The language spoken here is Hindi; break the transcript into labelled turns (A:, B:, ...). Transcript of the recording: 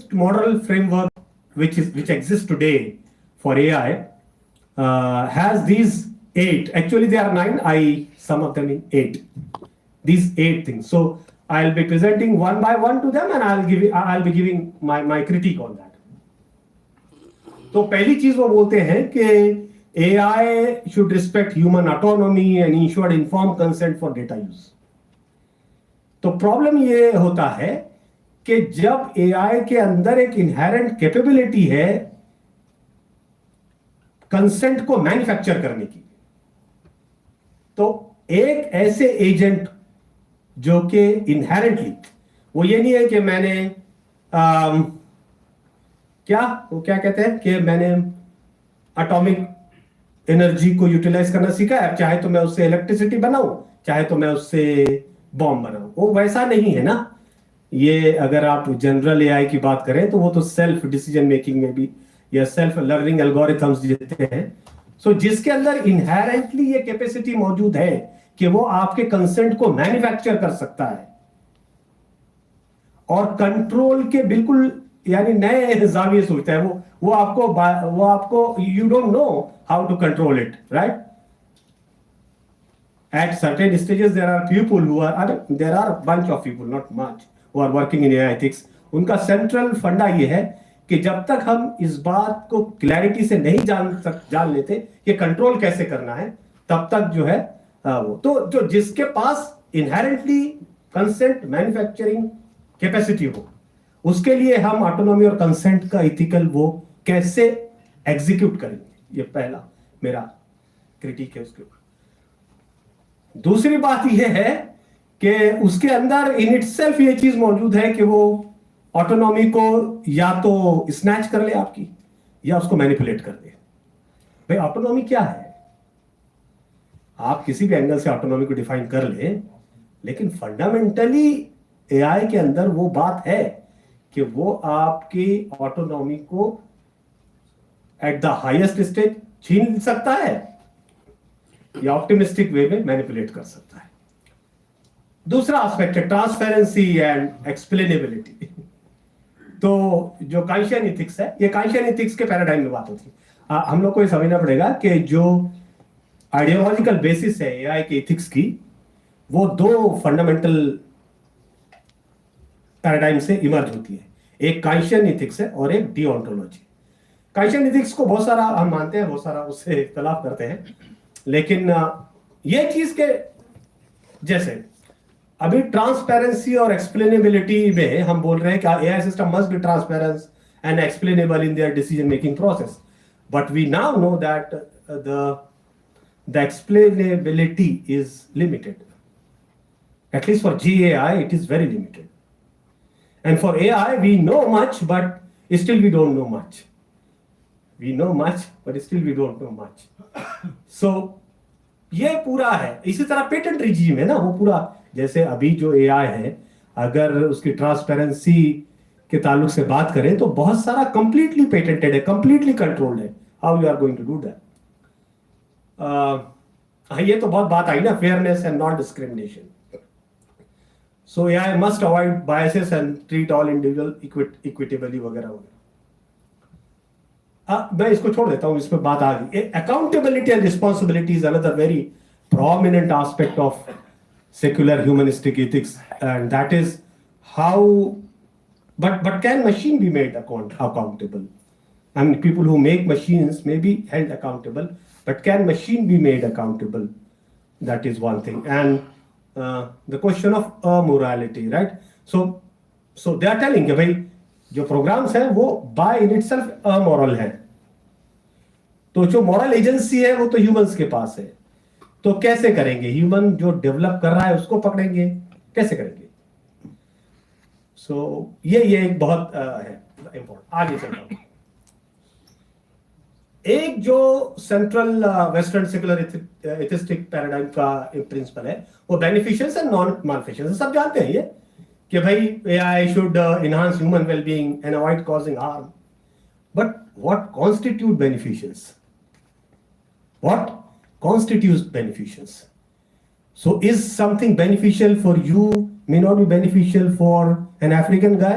A: most model framework which exists today for AI has these 8. Actually, there are 9. I sum up them in 8. These 8 things. So I'll be presenting one by one to them, and I'll be giving my critique on that. तो पहली चीज वो बोलते हैं कि AI should respect human autonomy and ensure informed consent for data use. तो प्रॉब्लम ये होता है कि जब AI के अंदर एक इनहेरेंट कैपेबिलिटी है कंसेंट को मैन्युफैक्चर करने की, तो एक ऐसे एजेंट जो कि इनहेरेंटली, वो ये नहीं है कि मैंने क्या कहते हैं कि मैंने एटॉमिक एनर्जी को यूटिलाइज करना सीखा है, चाहे तो मैं उससे इलेक्ट्रिसिटी बनाऊं, चाहे तो मैं उससे बॉम्ब बनाऊं। वो वैसा नहीं है ना। ये अगर आप जनरल एआई की बात करें तो वो तो सेल्फ डिसीजन मेकिंग में भी या सेल्फ लर्निंग एल्गोरिथम्स जितने हैं, सो जिसके अंदर इनहेरेंटली ये कैपेसिटी मौजूद है कि वो आपके कंसेंट को मैन्युफैक्चर कर सकता है और कंट्रोल के बिल्कुल यानी नए जाविये सोचता है। वो आपको you don't know how to control it, right? At certain stages there are people who there are a bunch of people, not much, who are working in AI ethics. उनका सेंट्रल फंडा ये है कि जब तक हम इस बात को क्लैरिटी से नहीं जान लेते कि कंट्रोल कैसे करना है, तब तक जो है वो तो जो जिसके पास इनहेरेंटली कंसेंट मैन्युफैक्चरिंग कैपेसिटी हो, उसके लिए हम ऑटोनॉमी और कंसेंट का इथिकल वो कैसे एग्जीक्यूट करेंगे, ये पहला मेरा क्रिटिक है उसके ऊपर। दूसरी बात यह है कि उसके अंदर इन इटसेल्फ ये चीज मौजूद है कि वो ऑटोनॉमी को या तो स्नैच कर ले आपकी या उसको मैनिपुलेट कर दे। भाई ऑटोनॉमी क्या है? आप किसी भी एंगल से ऑटोनॉमी को डिफाइन कर ले, लेकिन फंडामेंटली एआई के अंदर वो बात है कि वो आपकी ऑटोनॉमी को एट द हाईएस्ट स्टेज छीन सकता है या ऑप्टिमिस्टिक वे में मैनिपुलेट कर सकता है। दूसरा एस्पेक्ट है ट्रांसपेरेंसी एंड एक्सप्लेनेबिलिटी। तो जो कांशियन इथिक्स है, ये कांशियन इथिक्स के पैराडाइम में बात होती है। हम लोग को ये समझना पड़ेगा कि जो आइडियोलॉजिकल बेसिस है एआई के इथिक्स की, वो 2 फंडामेंटल पैराडाइम से इमर्ज होती है। एक कांशियन इथिक्स है और एक डिओंटोलॉजी। कांशियन इथिक्स को बहुत सारा हम मानते हैं, बहुत सारा उससे इख्तलाफ करते हैं, लेकिन ये चीज के जैसे अभी ट्रांसपेरेंसी और एक्सप्लेनेबिलिटी में हम बोल रहे हैं कि AI system must be transparent and explainable in their decision making process, but we now know that the explainability is limited. At least for GAI it is very limited, and for AI we know much but still we don't know much. We know much but still we don't know much. So ये पूरा है। इसी तरह पेटेंट रिजीम है ना, वो पूरा जैसे अभी जो एआई है, अगर उसकी ट्रांसपेरेंसी के ताल्लुक से बात करें तो बहुत सारा कंप्लीटली पेटेंटेड है, कंप्लीटली कंट्रोल्ड है। How you are going to do that? ये तो बहुत बात आई ना, fairness and non discrimination. So AI must avoid biases and treat all individual equitably वगैरह वगैरह। मैं इसको छोड़ देता हूँ, इस पर बात आ गई। Accountability and responsibility is another very prominent aspect of secular humanistic ethics, and that is how. But can machine be made accountable? I mean, people who make machines may be held accountable, but can machine be made accountable? That is one thing. And the question of morality, right? So they are telling कि भाई जो प्रोग्राम्स हैं वो by in itself अमोरल है, तो जो मॉरल एजेंसी है वो तो ह्यूमंस के पास है। तो कैसे करेंगे? ह्यूमन जो डेवलप कर रहा है उसको पकड़ेंगे, कैसे करेंगे? सो ये एक बहुत है इंपॉर्टेंट। आगे चलता हूं। एक जो central western secular atheistic paradigm का प्रिंसिपल है वो बेनिफिशियंस एंड नॉन मालफिशियंस। सब जानते हैं ये कि भाई AI should enhance human wellbeing and avoid causing harm, but what constitute beneficence? What constitutes beneficence? So is something beneficial for you may not be beneficial for an African guy?